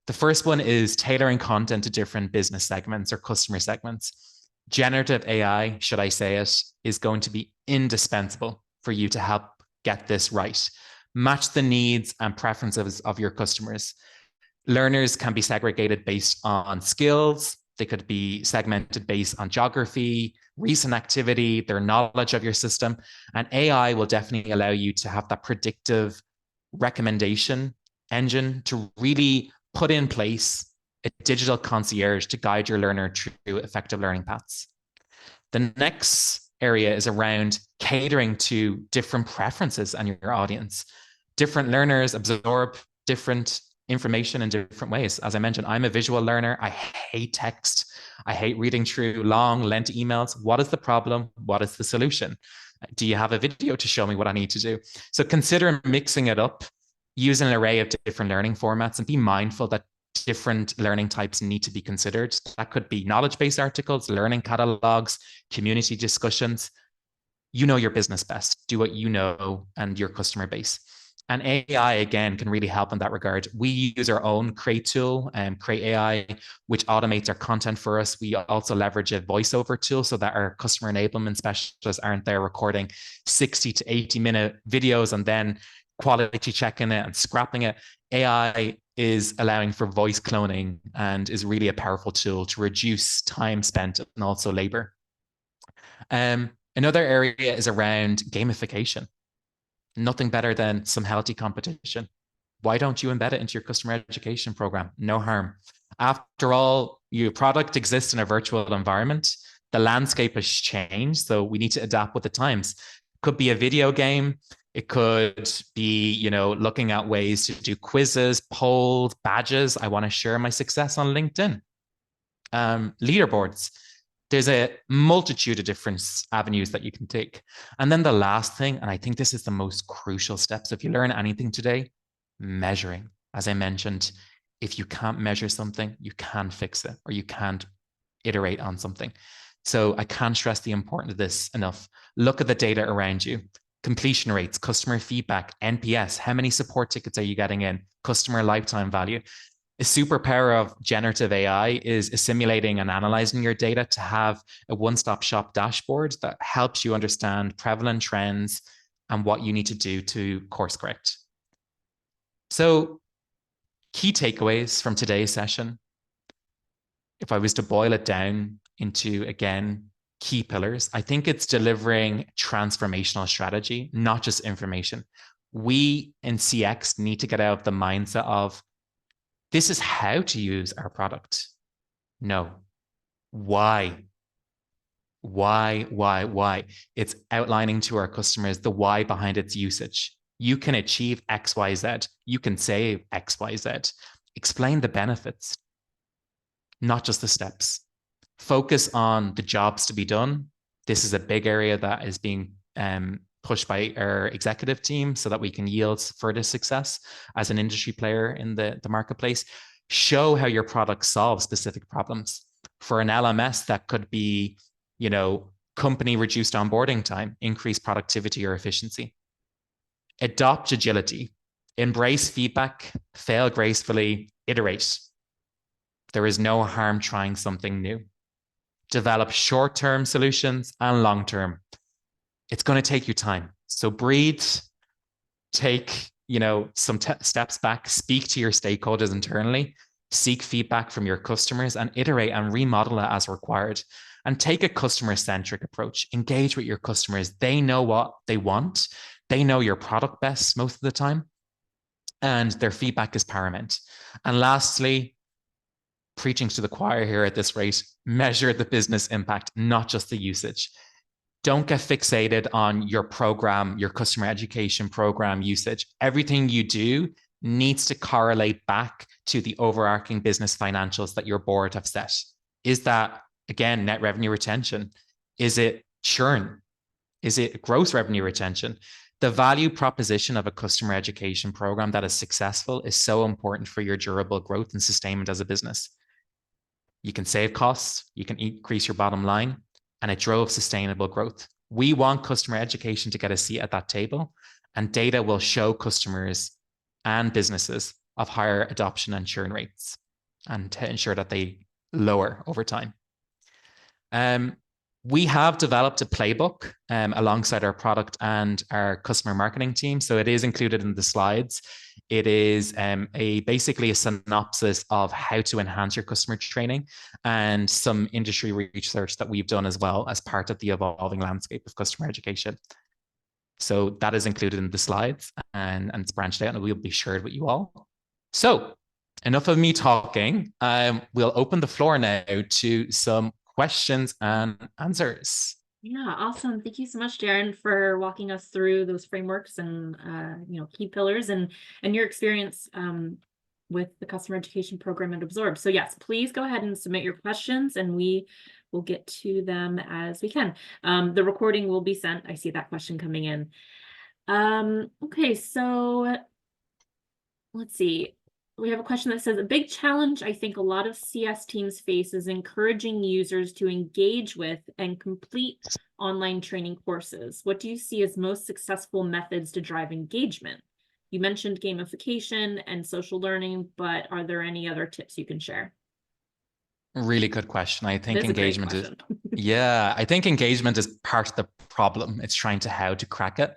The first one is tailoring content to different business segments or customer segments. Generative AI, should I say it, is going to be indispensable for you to help get this right. Match the needs and preferences of your customers. Learners can be segregated based on skills. They could be segmented based on geography, recent activity, their knowledge of your system. And AI will definitely allow you to have that predictive recommendation engine to really put in place a digital concierge to guide your learner through effective learning paths. The next area is around catering to different preferences and your audience. Different learners absorb different information in different ways. As I mentioned, I'm a visual learner. I hate text. I hate reading through long, lengthy emails. What is the problem? What is the solution? Do you have a video to show me what I need to do? So consider mixing it up, use an array of different learning formats, and be mindful that different learning types need to be considered. That could be knowledge-based articles, learning catalogs, community discussions. You know your business best. Do what you know and your customer base. And AI, again, can really help in that regard. We use our own Create tool, Create AI, which automates our content for us. We also leverage a voiceover tool so that our customer enablement specialists aren't there recording 60 to 80-minute videos and then quality checking it and scrapping it. AI is allowing for voice cloning and is really a powerful tool to reduce time spent and also labor. Another area is around gamification. Nothing better than some healthy competition. Why don't you embed it into your customer education program? No harm. After all, your product exists in a virtual environment. The landscape has changed, so we need to adapt with the times. Could be a video game. It could be, looking at ways to do quizzes, polls, badges. I want to share my success on LinkedIn. Leaderboards. There's a multitude of different avenues that you can take. And then the last thing, and I think this is the most crucial step. So if you learn anything today, measuring. As I mentioned, if you can't measure something, you can't fix it or you can't iterate on something. So I can't stress the importance of this enough. Look at the data around you. Completion rates, customer feedback, NPS, how many support tickets are you getting in, customer lifetime value. A superpower of generative AI is assimilating and analyzing your data to have a one-stop shop dashboard that helps you understand prevalent trends and what you need to do to course correct. So, key takeaways from today's session. If I was to boil it down into, again, key pillars, I think it's delivering transformational strategy, not just information. We in CX need to get out of the mindset of, this is how to use our product. No. Why? Why? It's outlining to our customers the why behind its usage. You can achieve X, Y, Z. You can save X, Y, Z. Explain the benefits, not just the steps. Focus on the jobs to be done. This is a big area that is being pushed by our executive team so that we can yield further success as an industry player in the marketplace. Show how your product solves specific problems. For an LMS, that could be, company reduced onboarding time, increased productivity or efficiency. Adopt agility, embrace feedback, fail gracefully, iterate. There is no harm trying something new. Develop short-term solutions and long-term. It's going to take you time. So breathe, take, some steps back, speak to your stakeholders internally, seek feedback from your customers and iterate and remodel it as required. And take a customer-centric approach. Engage with your customers. They know what they want. They know your product best most of the time. And their feedback is paramount. And lastly, preaching to the choir here at this rate, measure the business impact, not just the usage. Don't get fixated on your program, your customer education program usage. Everything you do needs to correlate back to the overarching business financials that your board have set. Is that, again, net revenue retention? Is it churn? Is it gross revenue retention? The value proposition of a customer education program that is successful is so important for your durable growth and sustainment as a business. You can save costs, you can increase your bottom line, and it drove sustainable growth. We want customer education to get a seat at that table, and data will show customers and businesses of higher adoption and churn rates and to ensure that they lower over time. We have developed a playbook alongside our product and our customer marketing team. So it is included in the slides. It is basically a synopsis of how to enhance your customer training and some industry research that we've done as well as part of the evolving landscape of customer education. So that is included in the slides and it's branched out and we'll be shared with you all. So enough of me talking. We'll open the floor now to some questions and answers. Yeah, awesome. Thank you so much, Darren, for walking us through those frameworks and key pillars and your experience with the customer education program at Absorb. So yes, please go ahead and submit your questions and we will get to them as we can. The recording will be sent. I see that question coming in. Okay, so let's see. We have a question that says, a big challenge I think a lot of CS teams face is encouraging users to engage with and complete online training courses. What do you see as most successful methods to drive engagement? You mentioned gamification and social learning, but are there any other tips you can share? Really good question. I think That's a great engagement is, question. yeah, I think engagement is part of the problem. It's trying to how to crack it.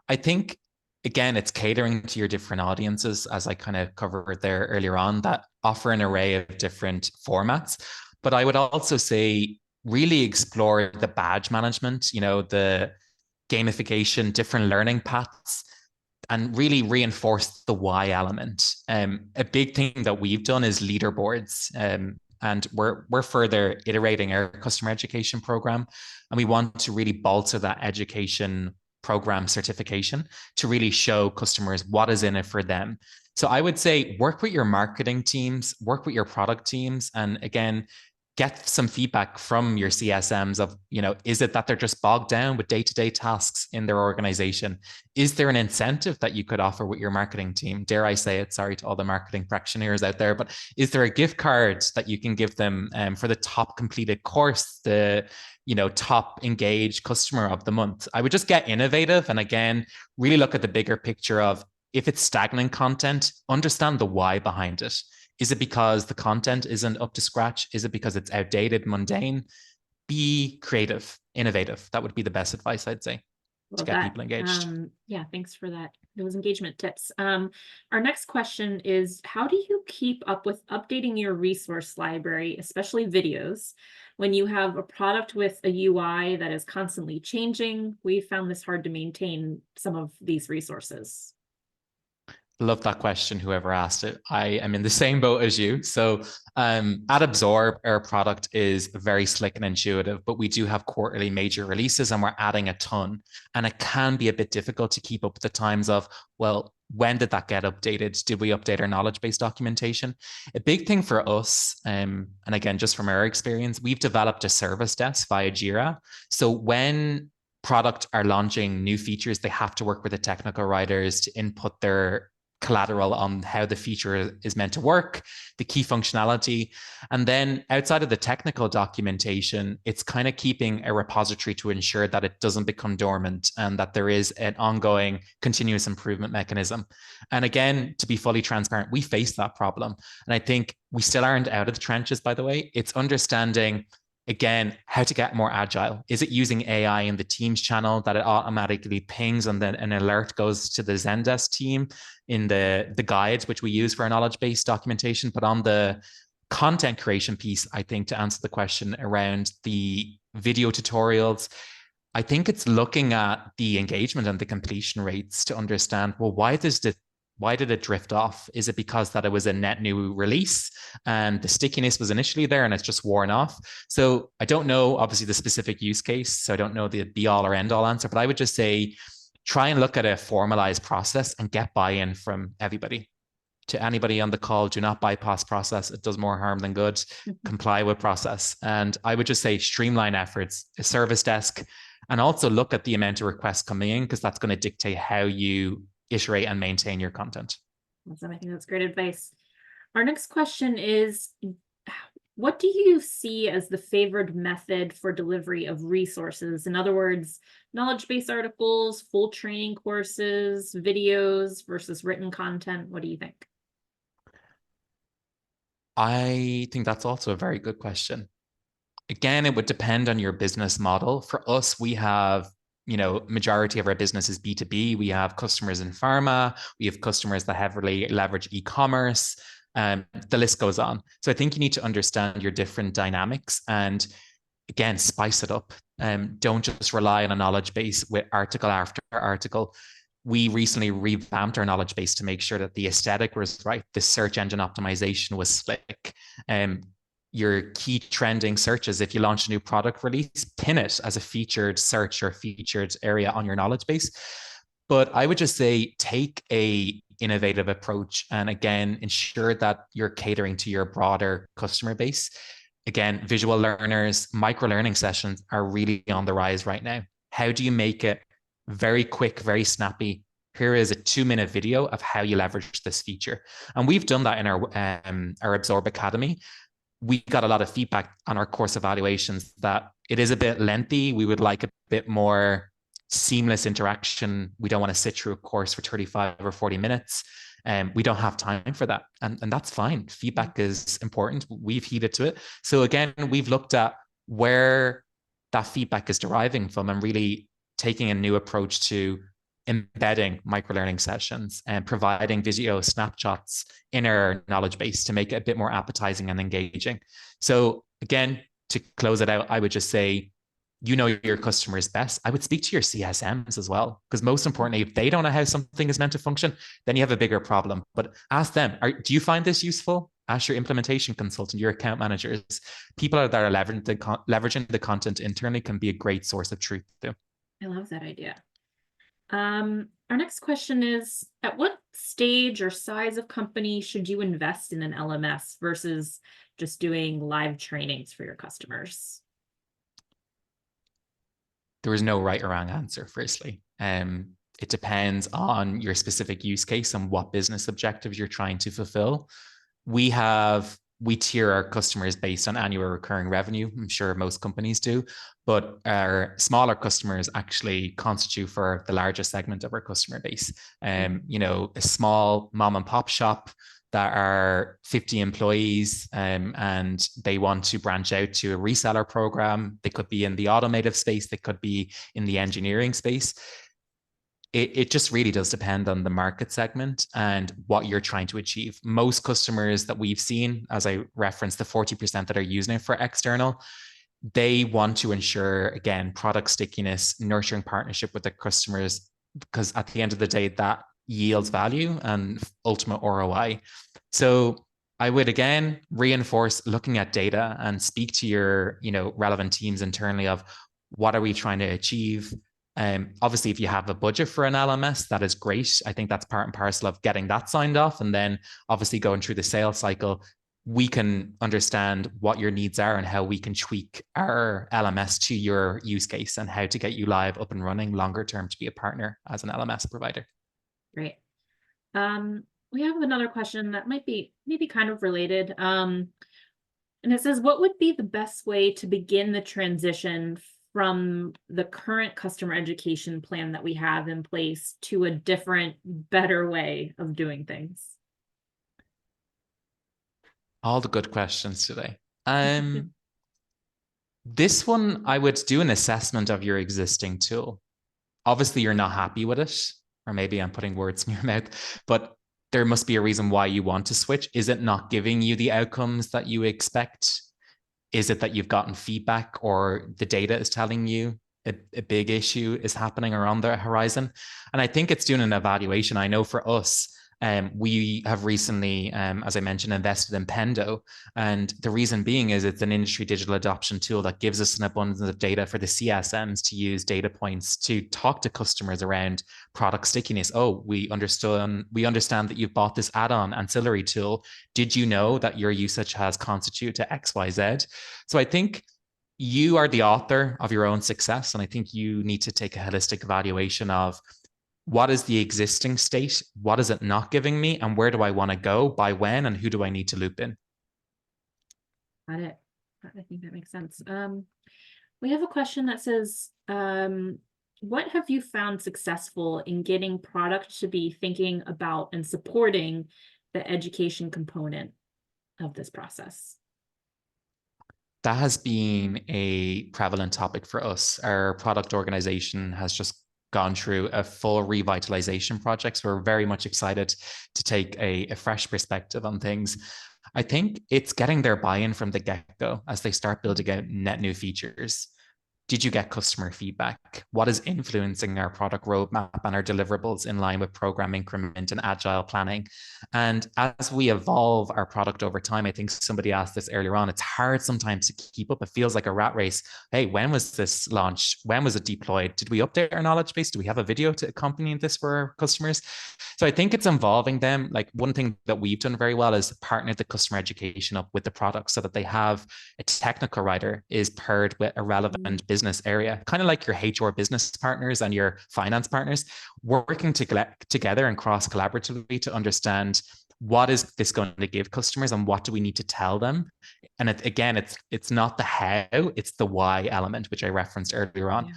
I think, again, it's catering to your different audiences, as I kind of covered there earlier on, that offer an array of different formats. But I would also say really explore the badge management, the gamification, different learning paths, and really reinforce the why element. A big thing that we've done is leaderboards. And we're further iterating our customer education program. And we want to really bolster that education program certification to really show customers what is in it for them. So I would say work with your marketing teams, work with your product teams, and again, get some feedback from your CSMs of, is it that they're just bogged down with day-to-day tasks in their organization? Is there an incentive that you could offer with your marketing team? Dare I say it, sorry to all the marketing practitioners out there, but is there a gift card that you can give them for the top completed course, the top engaged customer of the month? I would just get innovative and again, really look at the bigger picture of if it's stagnant content, understand the why behind it. Is it because the content isn't up to scratch? Is it because it's outdated, mundane? Be creative, innovative. That would be the best advice I'd say to Love get that. people engaged. Yeah, thanks for that. Those engagement tips. Our next question is, how do you keep up with updating your resource library, especially videos, when you have a product with a UI that is constantly changing? We found this hard to maintain some of these resources. Love that question, whoever asked it. I am in the same boat as you. So at Absorb, our product is very slick and intuitive, but we do have quarterly major releases and we're adding a ton. And it can be a bit difficult to keep up with the times of, well, when did that get updated? Did we update our knowledge base documentation? A big thing for us, and again, just from our experience, we've developed a service desk via Jira. So when product are launching new features, they have to work with the technical writers to input their collateral on how the feature is meant to work, the key functionality. And then outside of the technical documentation, it's kind of keeping a repository to ensure that it doesn't become dormant and that there is an ongoing continuous improvement mechanism. And again, to be fully transparent, we face that problem. And I think we still aren't out of the trenches, by the way. It's understanding again, how to get more agile. Is it using AI in the Teams channel that it automatically pings and then an alert goes to the Zendesk team in the guides, which we use for our knowledge-based documentation? But on the content creation piece, I think to answer the question around the video tutorials, I think it's looking at the engagement and the completion rates to understand, well, why did it drift off? Is it because that it was a net new release and the stickiness was initially there and it's just worn off? So I don't know, obviously, the specific use case. So I don't know the be all or end all answer, but I would just say try and look at a formalized process and get buy-in from everybody. To anybody on the call, do not bypass process. It does more harm than good. Comply with process. And I would just say streamline efforts, a service desk, and also look at the amount of requests coming in because that's going to dictate how you iterate and maintain your content. Awesome. I think that's great advice. Our next question is, what do you see as the favored method for delivery of resources? In other words, knowledge-based articles, full training courses, videos versus written content. What do you think? I think that's also a very good question. Again, it would depend on your business model. For us, we have majority of our business is B2B. We have customers in pharma. We have customers that heavily leverage e-commerce. The list goes on. So I think you need to understand your different dynamics and again, spice it up. Don't just rely on a knowledge base with article after article. We recently revamped our knowledge base to make sure that the aesthetic was right. The search engine optimization was slick. your key trending searches. If you launch a new product release, pin it as a featured search or featured area on your knowledge base. But I would just say take a innovative approach and again, ensure that you're catering to your broader customer base. Again, visual learners, micro learning sessions are really on the rise right now. How do you make it very quick, very snappy? Here is a 2-minute video of how you leverage this feature. And we've done that in our Absorb Academy. We got a lot of feedback on our course evaluations that it is a bit lengthy. We would like a bit more seamless interaction. We don't want to sit through a course for 35 or 40 minutes. We don't have time for that. And that's fine. Feedback is important. We've heeded to it. So again, we've looked at where that feedback is deriving from and really taking a new approach to embedding microlearning sessions and providing video snapshots in our knowledge base to make it a bit more appetizing and engaging. So again, to close it out, I would just say, you know your customers best. I would speak to your CSMs as well, because most importantly, if they don't know how something is meant to function, then you have a bigger problem. But ask them, do you find this useful? Ask your implementation consultant, your account managers. People that are leveraging the content internally can be a great source of truth too. I love that idea. Our next question is, at what stage or size of company should you invest in an LMS versus just doing live trainings for your customers? There is no right or wrong answer, firstly. It depends on your specific use case and what business objectives you're trying to fulfill. We tier our customers based on annual recurring revenue. I'm sure most companies do, but our smaller customers actually constitute for the largest segment of our customer base. A small mom and pop shop that are 50 employees and they want to branch out to a reseller program. They could be in the automotive space. They could be in the engineering space. It just really does depend on the market segment and what you're trying to achieve. Most customers that we've seen, as I referenced, the 40% that are using it for external, they want to ensure, again, product stickiness, nurturing partnership with their customers, because at the end of the day, that yields value and ultimate ROI. So I would, again, reinforce looking at data and speak to your relevant teams internally of what are we trying to achieve. Obviously, if you have a budget for an LMS, that is great. I think that's part and parcel of getting that signed off. And then obviously going through the sales cycle, we can understand what your needs are and how we can tweak our LMS to your use case and how to get you live, up and running longer term to be a partner as an LMS provider. Great. We have another question that might be maybe kind of related. And it says, what would be the best way to begin the transition from the current customer education plan that we have in place to a different, better way of doing things? All the good questions today. This one, I would do an assessment of your existing tool. Obviously, you're not happy with it, or maybe I'm putting words in your mouth, but there must be a reason why you want to switch. Is it not giving you the outcomes that you expect? Is it that you've gotten feedback or the data is telling you a big issue is happening around the horizon? And I think it's doing an evaluation. I know for us, we have recently, as I mentioned, invested in Pendo. And the reason being is it's an industry digital adoption tool that gives us an abundance of data for the CSMs to use data points to talk to customers around product stickiness. Oh, we understand that you've bought this add-on ancillary tool. Did you know that your usage has constituted to XYZ? So I think you are the author of your own success. And I think you need to take a holistic evaluation of what is the existing state? What is it not giving me? And where do I want to go? By when? And who do I need to loop in? Got it. I think that makes sense. We have a question that says, what have you found successful in getting product to be thinking about and supporting the education component of this process? That has been a prevalent topic for us. Our product organization has just gone through a full revitalization project. So we're very much excited to take a fresh perspective on things. I think it's getting their buy-in from the get-go as they start building out net new features. Did you get customer feedback? What is influencing our product roadmap and our deliverables in line with program increment and agile planning? And as we evolve our product over time, I think somebody asked this earlier on, it's hard sometimes to keep up. It feels like a rat race. Hey, when was this launched? When was it deployed? Did we update our knowledge base? Do we have a video to accompany this for our customers? So I think it's involving them. Like one thing that we've done very well is partnered the customer education up with the product so that they have a technical writer is paired with a relevant business area, kind of like your HR business partners and your finance partners, working together and cross collaboratively to understand what is this going to give customers and what do we need to tell them. And it's not the how, it's the why element, which I referenced earlier on. Yeah.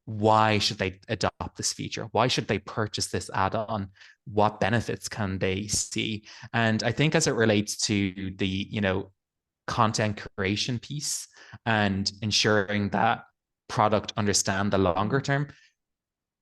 Why should they adopt this feature? Why should they purchase this add-on? What benefits can they see? And I think as it relates to the, content creation piece and ensuring that product understand the longer term,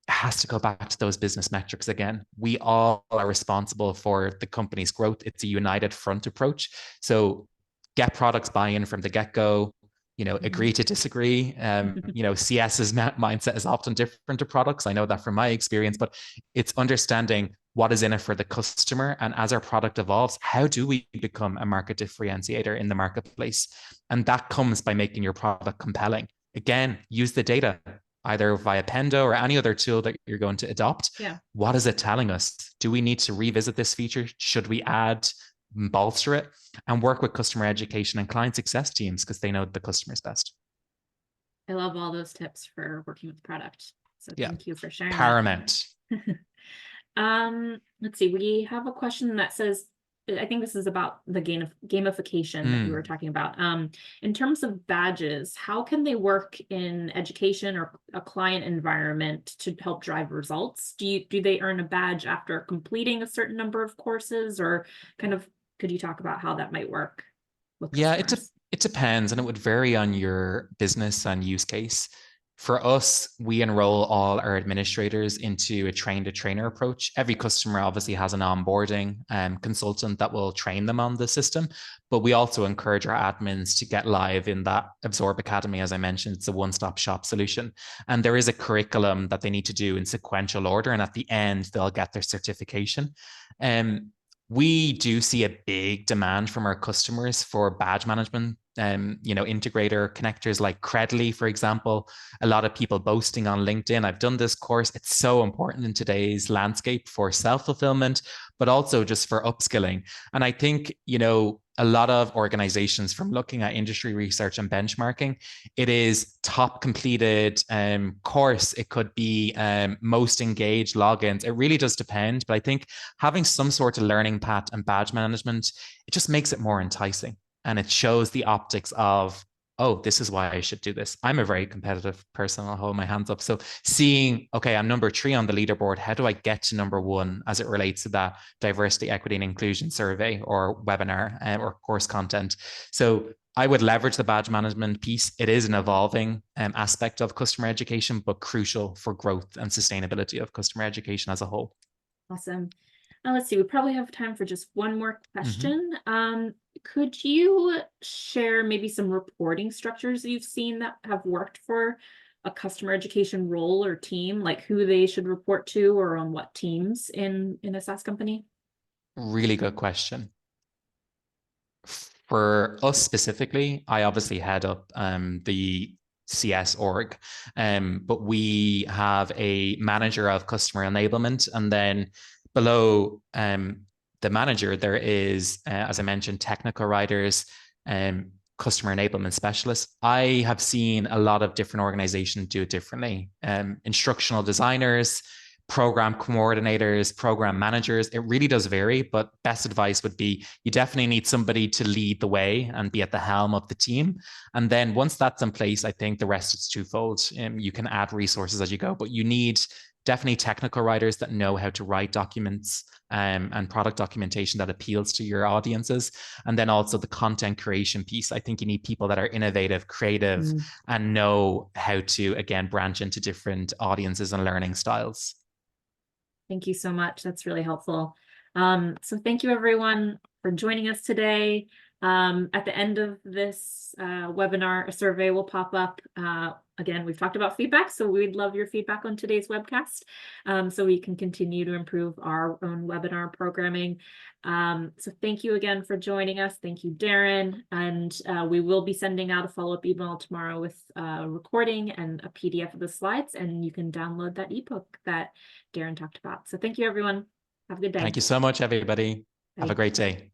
has to go back to those business metrics again. We all are responsible for the company's growth. It's a united front approach. So get products buy-in from the get-go, agree to disagree. CS's mindset is often different to products. I know that from my experience, but it's understanding what is in it for the customer. And as our product evolves, how do we become a market differentiator in the marketplace? And that comes by making your product compelling. Again, use the data, either via Pendo or any other tool that you're going to adopt. Yeah. What is it telling us? Do we need to revisit this feature? Should we add, bolster it, and work with customer education and client success teams because they know the customers best? I love all those tips for working with product. So thank you for sharing. Paramount. Let's see. We have a question that says, I think this is about the gamification that you were talking about. In terms of badges, how can they work in education or a client environment to help drive results? Do they earn a badge after completing a certain number of courses, or could you talk about how that might work with customers? It depends, and it would vary on your business and use case. For us, we enroll all our administrators into a train-to-trainer approach. Every customer obviously has an onboarding consultant that will train them on the system, but we also encourage our admins to get live in that Absorb Academy. As I mentioned, it's a one-stop shop solution. And there is a curriculum that they need to do in sequential order, and at the end, they'll get their certification. We do see a big demand from our customers for badge management, integrator connectors like Credly, for example. A lot of people boasting on LinkedIn, I've done this course. It's so important in today's landscape for self-fulfillment, but also just for upskilling. And I think, a lot of organizations, from looking at industry research and benchmarking, it is top completed course. It could be most engaged logins. It really does depend. But I think having some sort of learning path and badge management, it just makes it more enticing. And it shows the optics of, oh, this is why I should do this. I'm a very competitive person. I'll hold my hands up. So seeing, okay, I'm number 3 on the leaderboard. How do I get to number 1 as it relates to that diversity, equity, and inclusion survey or webinar or course content? So I would leverage the badge management piece. It is an evolving aspect of customer education, but crucial for growth and sustainability of customer education as a whole. Awesome. Now let's see, we probably have time for just one more question. Could you share maybe some reporting structures you've seen that have worked for a customer education role or team, like who they should report to or on what teams in a SaaS company? Really good question. For us specifically, I obviously head up the CS org, but we have a manager of customer enablement, and then below the manager, there is, as I mentioned, technical writers, customer enablement specialists. I have seen a lot of different organizations do it differently. Instructional designers, program coordinators, program managers. It really does vary, but best advice would be you definitely need somebody to lead the way and be at the helm of the team. And then once that's in place, I think the rest is twofold. You can add resources as you go, but you need definitely technical writers that know how to write documents and product documentation that appeals to your audiences. And then also the content creation piece. I think you need people that are innovative, creative, and know how to, again, branch into different audiences and learning styles. Thank you so much. That's really helpful. So thank you everyone for joining us today. At the end of this webinar, a survey will pop up. Again, we've talked about feedback, so we'd love your feedback on today's webcast, so we can continue to improve our own webinar programming. So thank you again for joining us. Thank you, Darren. And we will be sending out a follow-up email tomorrow with a recording and a PDF of the slides, and you can download that ebook that Darren talked about. So thank you, everyone. Have a good day. Thank you so much, everybody. Have a Bye. great day.